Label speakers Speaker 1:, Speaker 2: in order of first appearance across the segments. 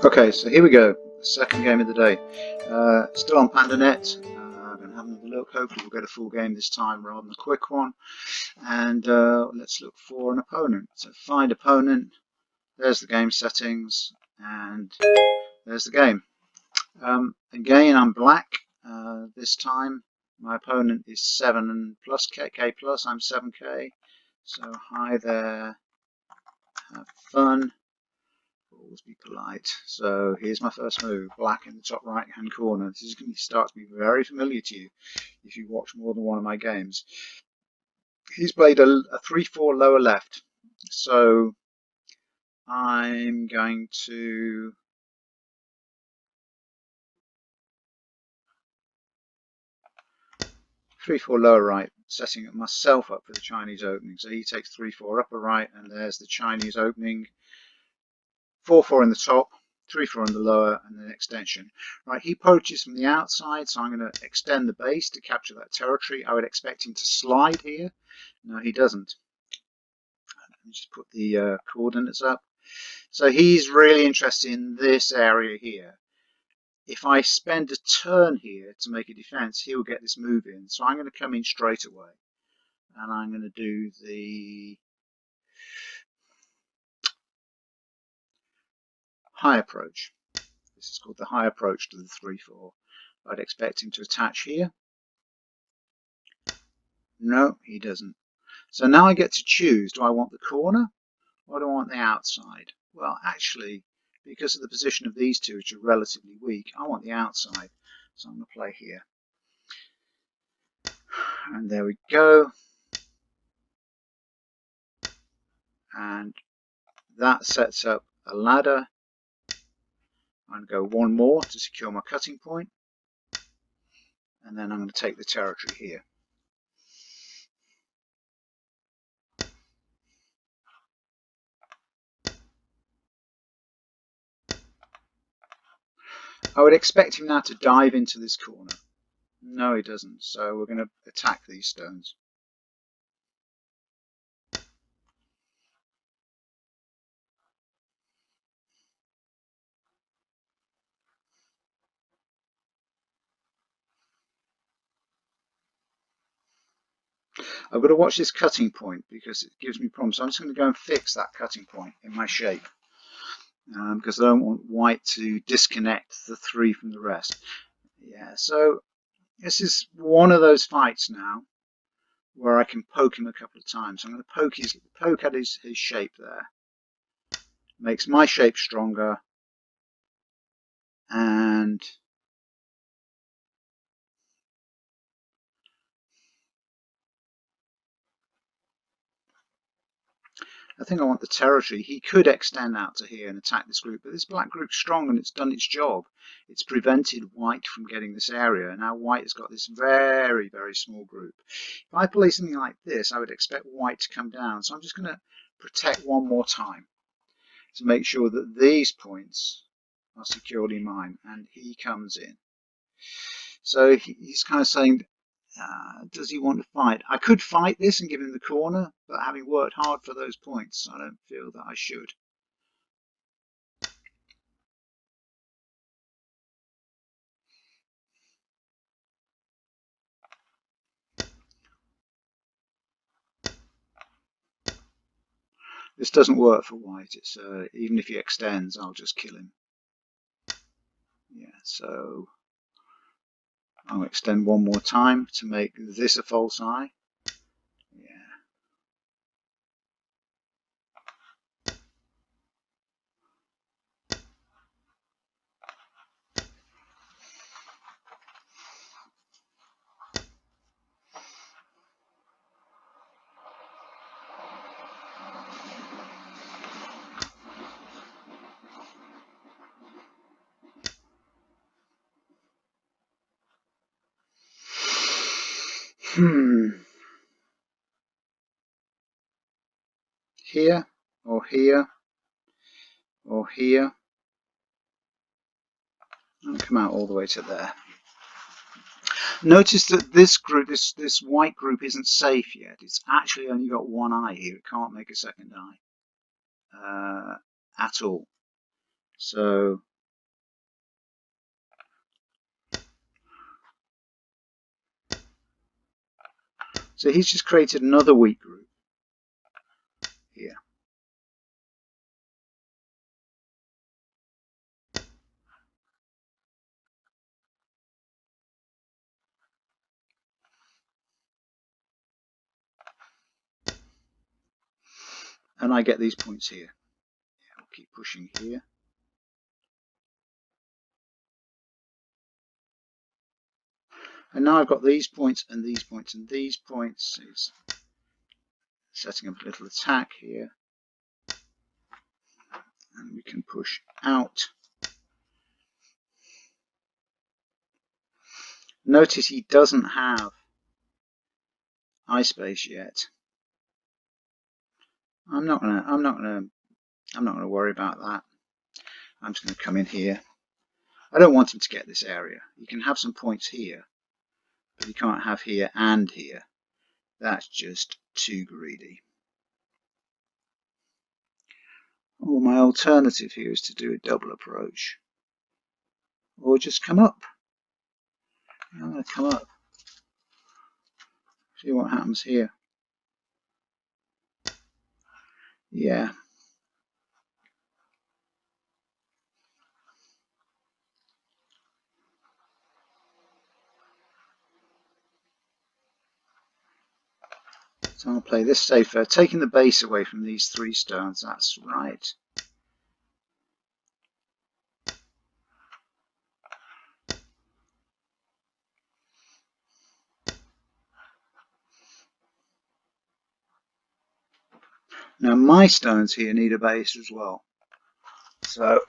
Speaker 1: Okay, so here we go. Second game of the day. Still on Pandanet. I'm going to have another look. Hopefully we'll get a full game this time rather than a quick one. And let's look for an opponent. So find opponent. There's the game settings. And there's the game. Again, I'm black. This time my opponent is 7 plus K plus. I'm 7K. So hi there. Have fun. Always be polite. So here's my first move, black in the top right hand corner. This is going to start to be very familiar to you if you watch more than one of my games. He's played a 3-4 lower left, so I'm going to three-four lower right, setting myself up for the Chinese opening. So he takes 3-4 upper right, and there's the Chinese opening. 4-4 in the top, 3-4 in the lower, and then extension. Right, he poaches from the outside, so I'm going to extend the base to capture that territory. I would expect him to slide here. No, he doesn't. Let me just put the coordinates up. So he's really interested in this area here. If I spend a turn here to make a defense, he'll get this move in. So I'm going to come in straight away. And I'm going to do the high approach. This is called the high approach to the 3-4. I'd expect him to attach here. No, he doesn't. So now I get to choose, do I want the corner or do I want the outside? Well, actually, because of the position of these two, which are relatively weak, I want the outside. So I'm going to play here. And there we go. And that sets up a ladder. I'm going to go one more to secure my cutting point. And then I'm going to take the territory here. I would expect him now to dive into this corner. No, he doesn't. So we're going to attack these stones. I've got to watch this cutting point because it gives me problems. So I'm just going to go and fix that cutting point in my shape because I don't want white to disconnect the 3 from the rest. Yeah, so this is one of those fights now where I can poke him a couple of times. I'm going to poke at his shape there. Makes my shape stronger, and I think I want the territory. He could extend out to here and attack this group, but this black group's strong and it's done its job. It's prevented white from getting this area. Now white has got this very, very small group. If I play something like this, I would expect white to come down. So I'm just going to protect one more time to make sure that these points are securely mine, and he comes in. So he's kind of saying, does he want to fight? I could fight this and give him the corner, but having worked hard for those points, I don't feel that I should. This doesn't work for white. It's even if he extends, I'll just kill him. Yeah, so I'll extend one more time to make this a false eye. Yeah. Here, or here, or here. I'll come out all the way to there. Notice that this group, this white group, isn't safe yet. It's actually only got one eye here. It can't make a second eye at all. So So he's just created another weak group here. And I get these points here. I'll keep pushing here. And now I've got these points and these points and these points. It's setting up a little attack here. And we can push out. Notice he doesn't have eye space yet. I'm not gonna worry about that. I'm just gonna come in here. I don't want him to get this area. You can have some points here, but you can't have here and here. That's just too greedy. Or my alternative here is to do a double approach. Or just come up. I'm going to come up. See what happens here. Yeah. So I'll play this safer. Taking the base away from these 3 stones. That's right. Now my stones here need a base as well. So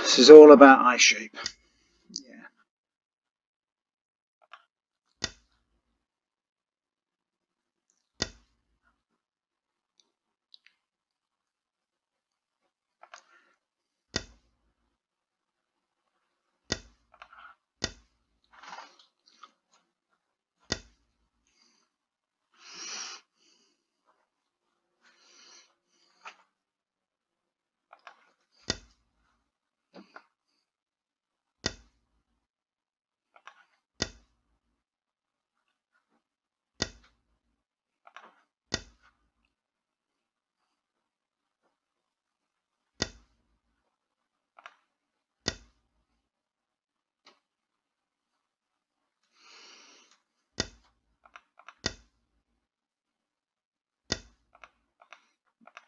Speaker 1: this is all about eye shape. Yeah.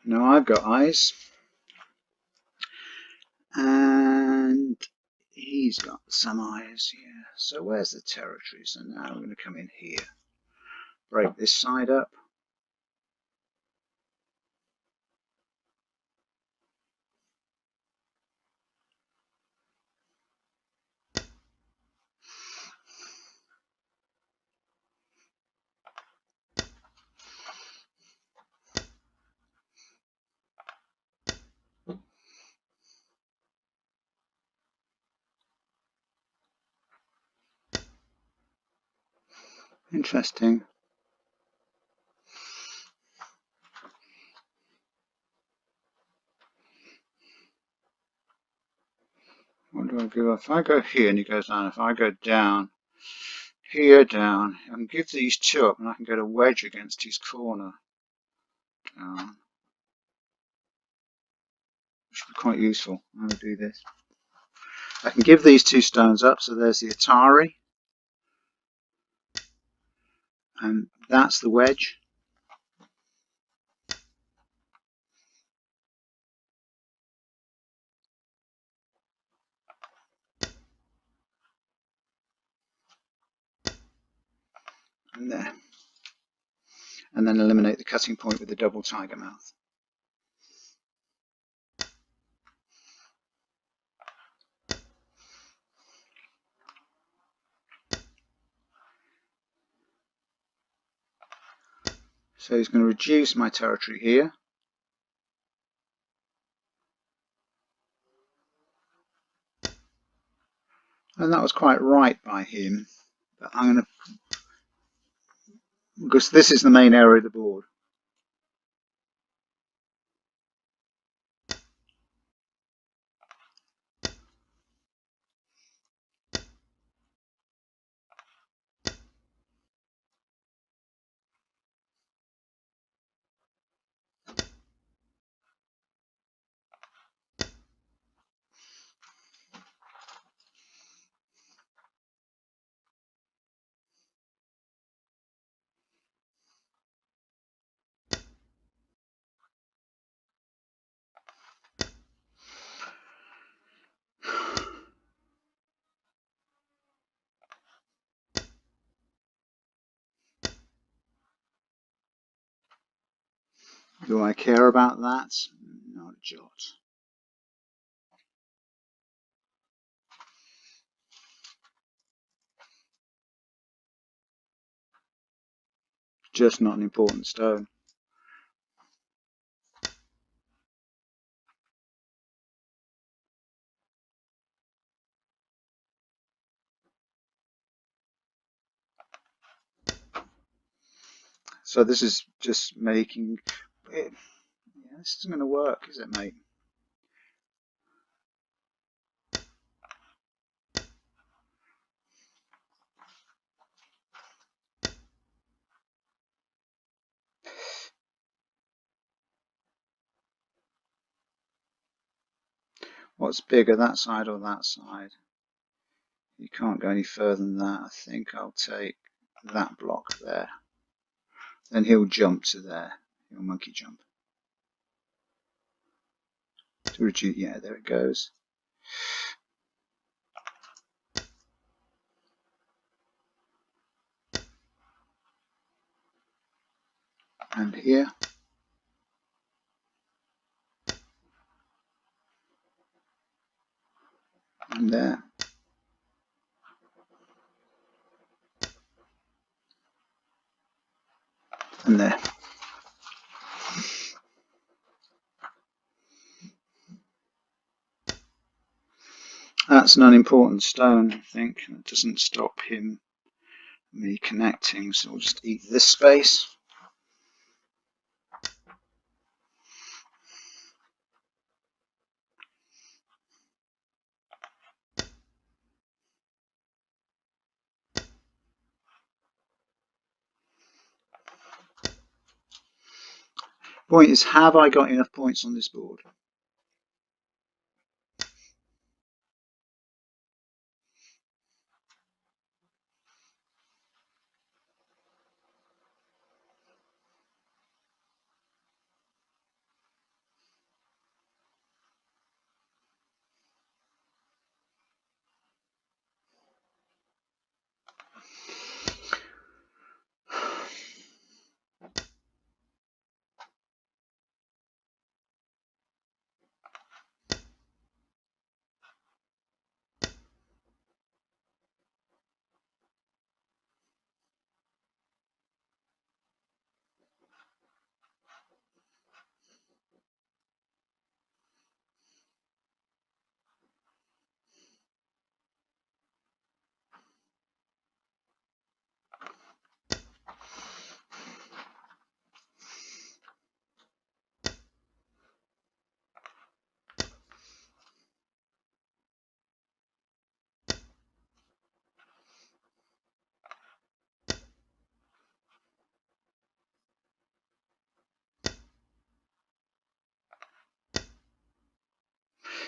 Speaker 1: Now I've got eyes. And he's got some eyes here. So where's the territory? So now I'm going to come in here. Break this side up. Interesting. What do I do? If I go here and he goes down, if I go down, here, down, I can give these 2 up and I can get a wedge against his corner. Down. Which would be quite useful. I'm going to do this. I can give these 2 stones up, so there's the Atari. And that's the wedge. And there. And then eliminate the cutting point with the double tiger mouth. So he's going to reduce my territory here. And that was quite right by him. But I'm going to because this is the main area of the board. Do I care about that? Not a jot. Just not an important stone. So this is just making it. Yeah, this isn't going to work, is it, mate? What's bigger, that side or that side? You can't go any further than that. I think I'll take that block there. Then he'll jump to there. He'll monkey jump. To reduce, yeah, there it goes. And here. And there. And there. That's an unimportant stone, I think. It doesn't stop me connecting, so we'll just eat this space. Point is, have I got enough points on this board?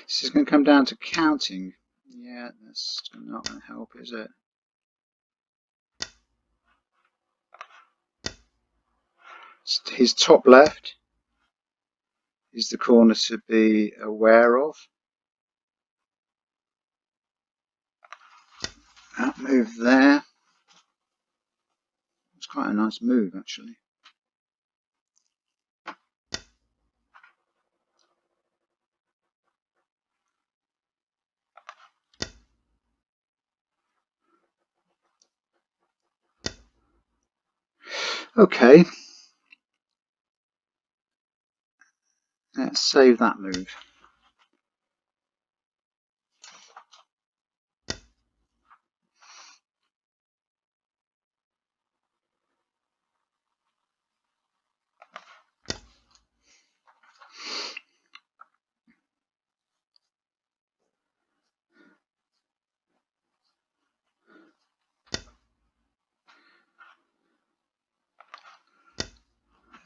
Speaker 1: This is going to come down to counting. Yeah, that's not going to help, is it? His top left is the corner to be aware of. That move there. It's quite a nice move, actually. Okay. Let's save that move.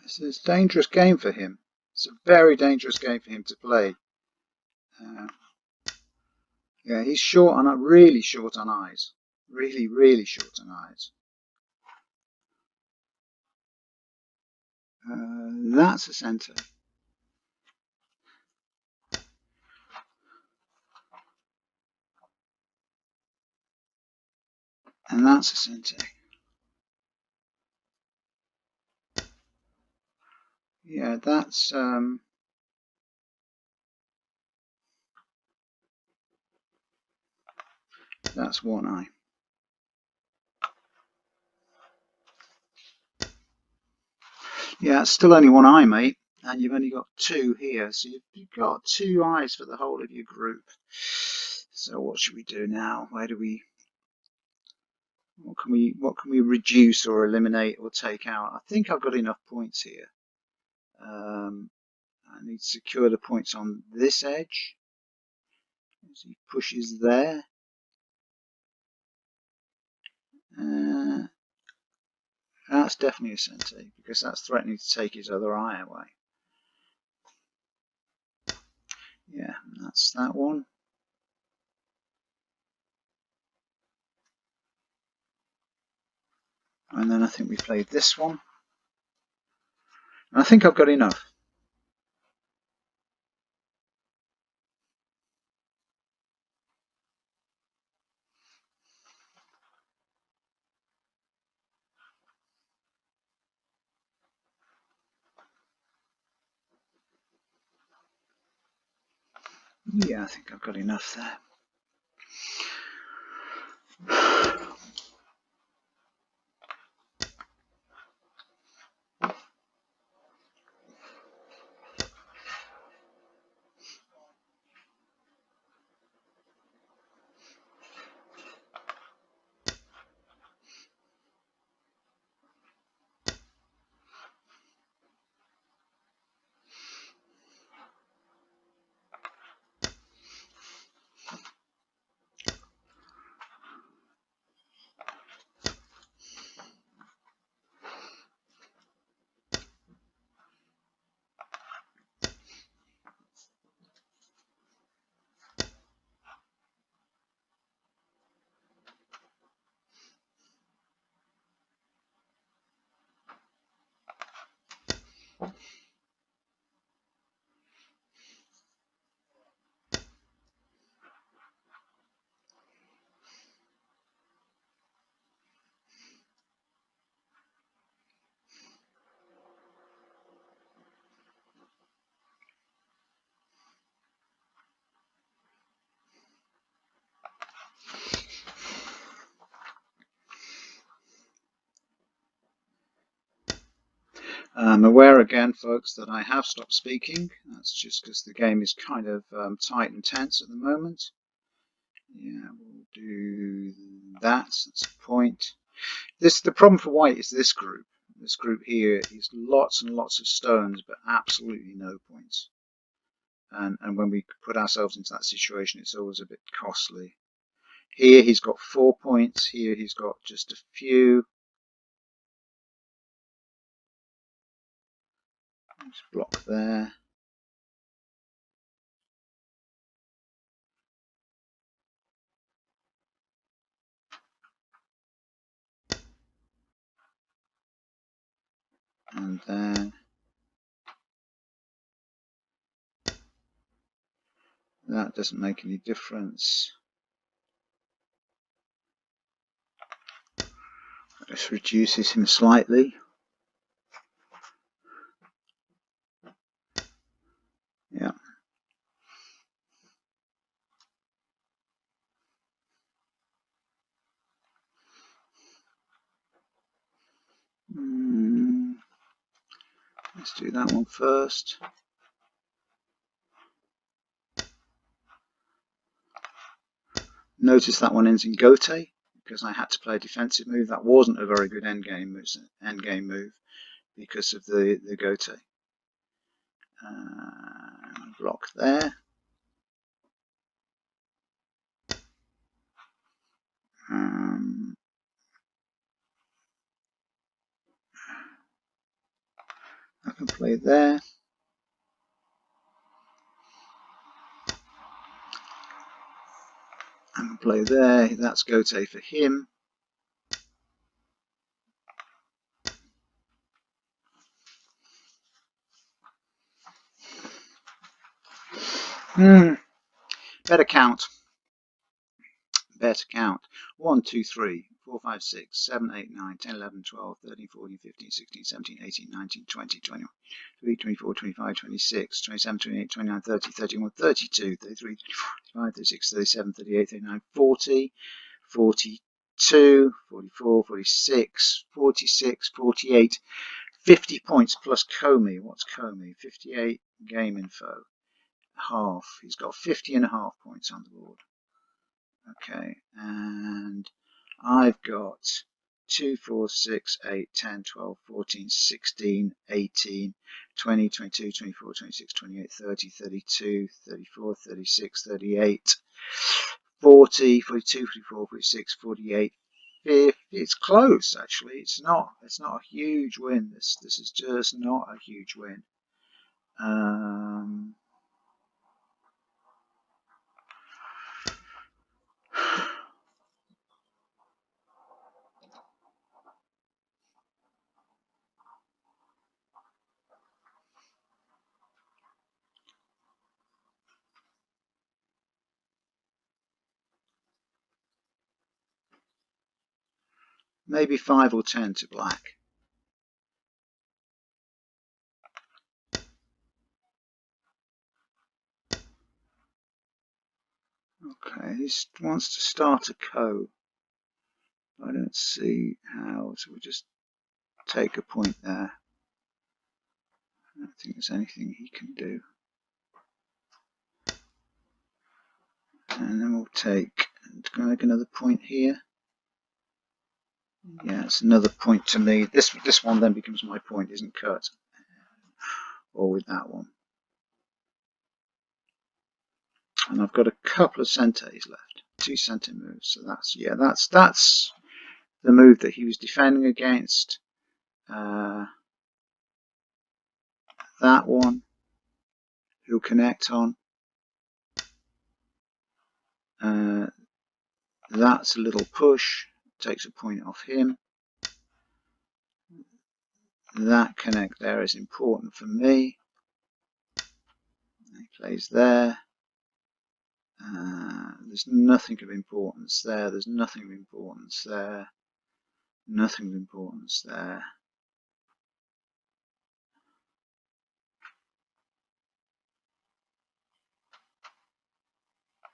Speaker 1: This is a dangerous game for him. It's a very dangerous game for him to play. Yeah, he's short on, really short on eyes. Really, really short on eyes. That's a centre. And that's a centre. Yeah, that's one eye. Yeah, it's still only one eye, mate. And you've only got two here, so you've got two eyes for the whole of your group. So what should we do now? What can we reduce or eliminate or take out? I think I've got enough points here. I need to secure the points on this edge. As he pushes there. That's definitely a centre because that's threatening to take his other eye away. Yeah, that's that one. And then I think we played this one. And I think I've got enough. Yeah, I think I've got enough there. I'm aware again, folks, that I have stopped speaking. That's just because the game is kind of tight and tense at the moment. Yeah, we'll do that. That's a point. The problem for white is this group. This group here is lots and lots of stones, but absolutely no points. And when we put ourselves into that situation, it's always a bit costly. Here he's got 4 points. Here he's got just a few. Let's block there. And then that doesn't make any difference. This reduces him slightly. Yeah. Let's do that one first. Notice that one ends in gote because I had to play a defensive move. That wasn't a very good endgame move. It's an endgame move because of the gote. Block there. can play there. I can play there. That's gote for him. Better count. Better count. 1, 2, 3, 4, 5, 6, 7, 8, 9, 10, 11, 12, 13, 14, 15, 16, 17, 18, 19, 20, 21, 23, 24, 25, 26, 27, 28, 29, 30, 31, 32, 33, 35, 36, 37, 38, 39, 40, 42, 44, 46, 46, 48, 50 points plus Comey. What's Comey? 58 game info. Half. He's got 50.5 points on the board. Okay, and I've got 2, 4, 6, 8, 10, 12, 14, 16, 18, 20, 22, 24, 26, 28, 30, 32, 34, 36, 38, 40, 42, 44, 46, 48, 50. It's close actually. It's not a huge win. This is just not a huge win. Maybe 5 or 10 to black. Okay, he wants to start a co. I don't see how, so we'll just take a point there. I don't think there's anything he can do. And then we'll take, can I make another point here? Yeah, it's another point to me. This one then becomes my point, isn't cut. Or with that one. And I've got a couple of centes left. 2 cente moves. So that's, yeah, that's the move that he was defending against. That one. He'll connect on. That's a little push. Takes a point off him. That connect there is important for me. He plays there. There's nothing of importance there. There's nothing of importance there. Nothing of importance there.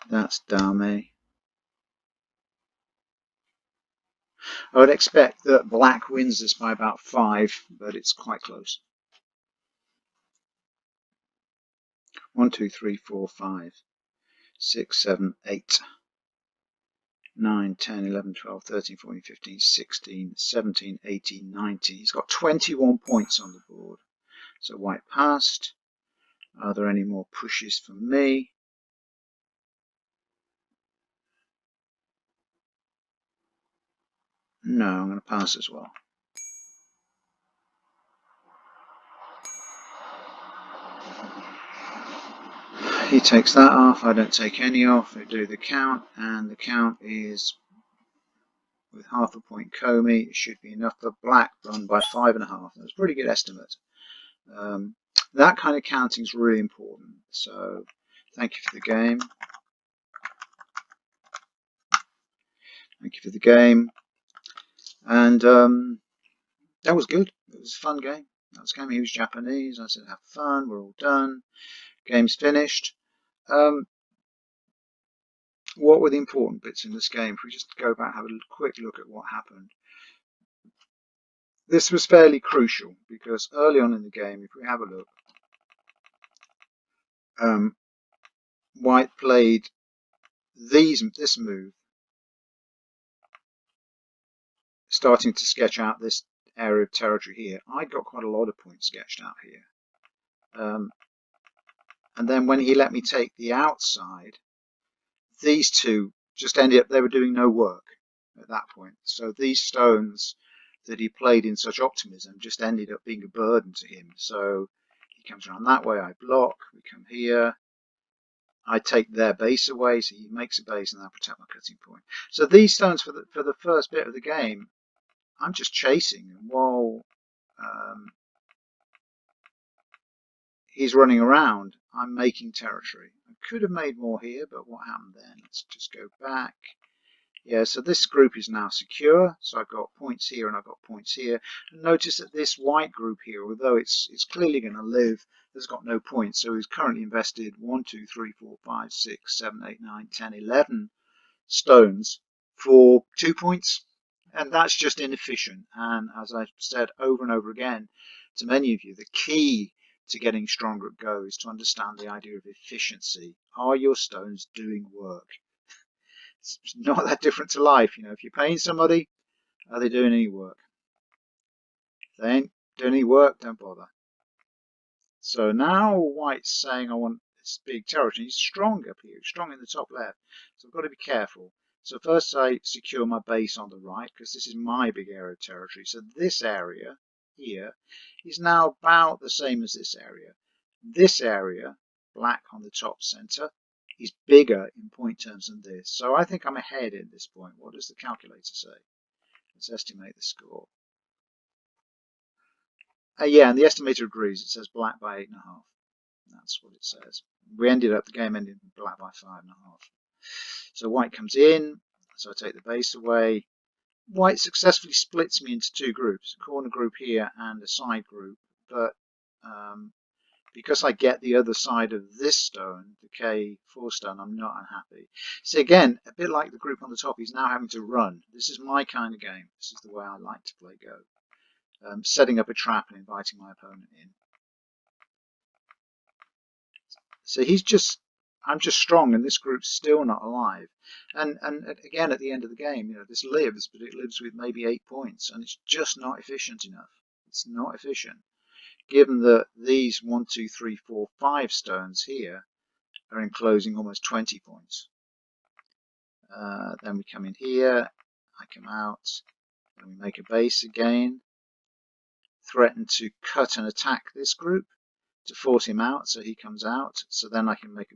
Speaker 1: That's Dame. I would expect that black wins this by about 5, but it's quite close. 1, 2, 3, 4, 5, 6, 7, 8, 9, 10, 11, 12, 13, 14, 15, 16, 17, 18, 19. He's got 21 points on the board. So white passed. Are there any more pushes for me? No, I'm going to pass as well. He takes that off. I don't take any off. I do the count, and the count is with half a point Comey. It should be enough for black run by 5.5. That's a pretty good estimate. That kind of counting is really important. So thank you for the game. Thank you for the game. And that was good. It was a fun game. That was game. He was Japanese. I said, have fun. We're all done. Game's finished. What were the important bits in this game? If we just go back and have a quick look at what happened. This was fairly crucial because early on in the game, if we have a look, white played this move, starting to sketch out this area of territory here. I got quite a lot of points sketched out here. And then when he let me take the outside, these two just ended up, they were doing no work at that point. So these stones that he played in such optimism just ended up being a burden to him. So he comes around that way, I block, we come here, I take their base away, so he makes a base and I protect my cutting point. So these stones for the first bit of the game, I'm just chasing, and while he's running around, I'm making territory. I could have made more here, but what happened then? Let's just go back. Yeah, so this group is now secure. So I've got points here and I've got points here. And notice that this white group here, although it's clearly going to live, has got no points. So he's currently invested 1, 2, 3, 4, 5, 6, 7, 8, 9, 10, 11 stones for 2 points. And that's just inefficient. And as I've said over and over again to many of you, the key to getting stronger at Go is to understand the idea of efficiency. Are your stones doing work? It's not that different to life. You know, if you're paying somebody, are they doing any work? If they ain't doing any work, don't bother. So now White's saying I want this big territory. He's strong up here, strong in the top left. So I've got to be careful. So first I secure my base on the right because this is my big area of territory. So this area here is now about the same as this area. This area, black on the top center, is bigger in point terms than this. So I think I'm ahead at this point. What does the calculator say? Let's estimate the score. Yeah, and the estimator agrees. It says black by 8.5. That's what it says. The game ended black by 5.5. So white comes in. So I take the base away. White successfully splits me into two groups, a corner group here and a side group. But because I get the other side of this stone, the K4 stone, I'm not unhappy. See, again, a bit like the group on the top, he's now having to run. This is my kind of game. This is the way I like to play Go. Setting up a trap and inviting my opponent in. So I'm just strong, and this group's still not alive. And again, at the end of the game, you know, this lives, but it lives with maybe 8 points, and it's just not efficient enough. It's not efficient, given that these 1, 2, 3, 4, 5 stones here are enclosing almost 20 points. Then we come in here, I come out, and we make a base again, threaten to cut and attack this group to force him out, so he comes out. So then I can make a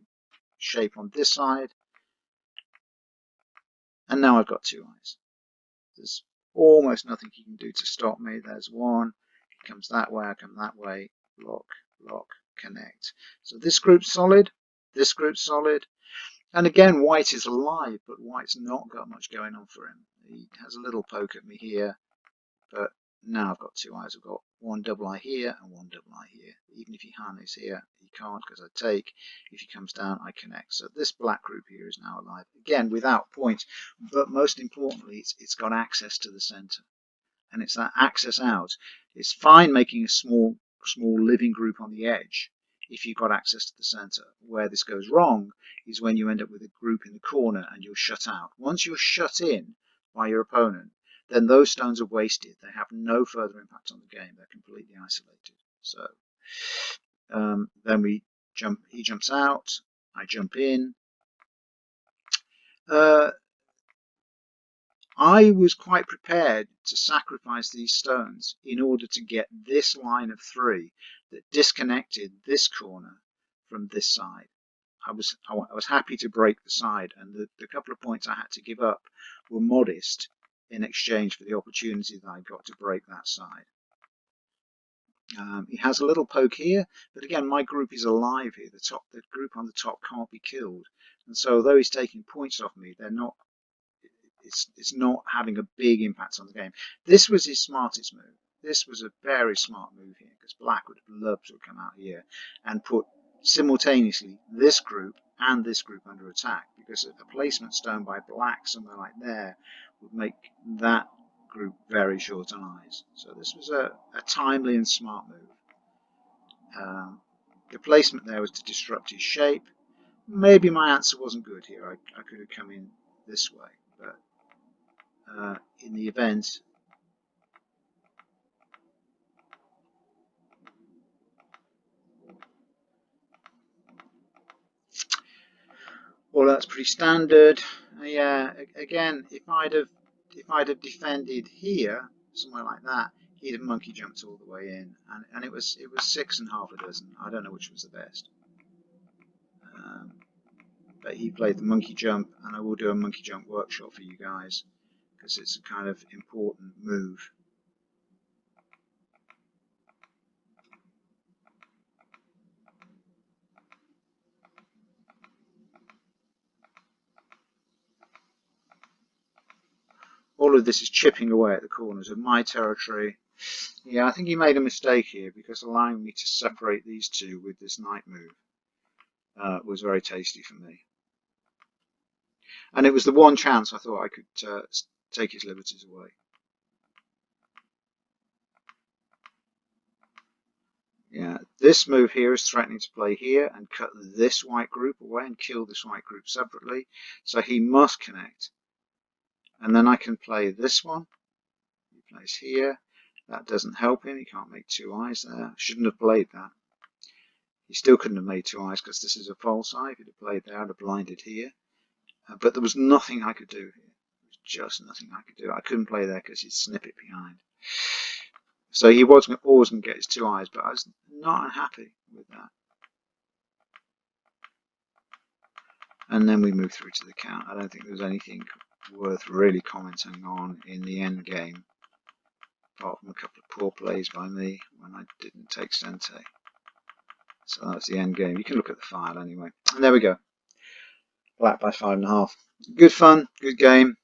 Speaker 1: shape on this side, and now I've got 2 eyes. There's almost nothing he can do to stop me. There's one, he comes that way, I come that way, block, block, connect. So this group's solid, this group's solid, and again White is alive, but White's not got much going on for him. He has a little poke at me here, but now I've got 2 eyes. I've got one double eye here and one double eye here. Even if he harnesses here, he can't because I take. If he comes down, I connect. So this black group here is now alive. Again, without points, but most importantly, it's got access to the center. And it's that access out. It's fine making a small living group on the edge if you've got access to the center. Where this goes wrong is when you end up with a group in the corner and you're shut out. Once you're shut in by your opponent, then those stones are wasted. They have no further impact on the game. They're completely isolated. So then he jumps out, I jump in. I was quite prepared to sacrifice these stones in order to get this line of 3 that disconnected this corner from this side. I was happy to break the side, and the couple of points I had to give up were modest in exchange for the opportunity that I got to break that side. He has a little poke here, but again, my group is alive here. The group on the top can't be killed, and so although he's taking points off me, they're not. It's not having a big impact on the game. This was his smartest move. This was a very smart move here, because Black would have loved to have come out here and put simultaneously this group and this group under attack, because a placement stone by Black somewhere like there would make that group very short on eyes. So this was a timely and smart move. The placement there was to disrupt his shape. Maybe my answer wasn't good here. I could have come in this way, but in the event, well, that's pretty standard. Yeah, again, if I'd have defended here, somewhere like that, he'd have monkey jumped all the way in, and it was 6 and half a dozen. I don't know which was the best. But he played the monkey jump, and I will do a monkey jump workshop for you guys because it's a kind of important move. All of this is chipping away at the corners of my territory. Yeah, I think he made a mistake here because allowing me to separate these two with this knight move was very tasty for me. And it was the one chance I thought I could take his liberties away. Yeah, this move here is threatening to play here and cut this white group away and kill this white group separately. So he must connect. And then I can play this one. He plays here. That doesn't help him. He can't make two eyes there. Shouldn't have played that. He still couldn't have made two eyes because this is a false eye. If he'd have played there, I'd have blinded here. But there was nothing I could do here. There was just nothing I could do. I couldn't play there because he'd snip it behind. So he was always going to get his two eyes, but I was not unhappy with that. And then we move through to the count. I don't think there was anything worth really commenting on in the end game, apart from a couple of poor plays by me when I didn't take Sente. So that's the end game. You can look at the file anyway. And there we go. Black by 5.5. Good fun, good game.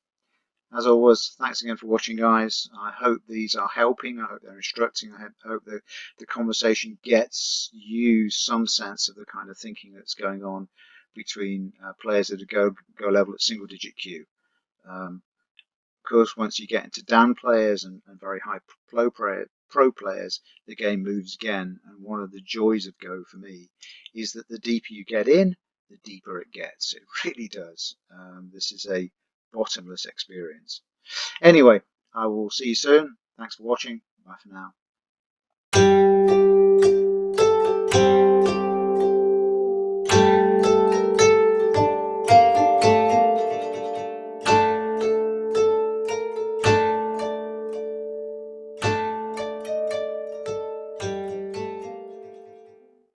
Speaker 1: As always, thanks again for watching, guys. I hope these are helping. I hope they're instructing. I hope the conversation gets you some sense of the kind of thinking that's going on between players that go level at single-digit Q. Of course, once you get into Dan players and very high pro players, the game moves again. And one of the joys of Go for me is that the deeper you get in, the deeper it gets. It really does. This is a bottomless experience. Anyway, I will see you soon. Thanks for watching. Bye for now.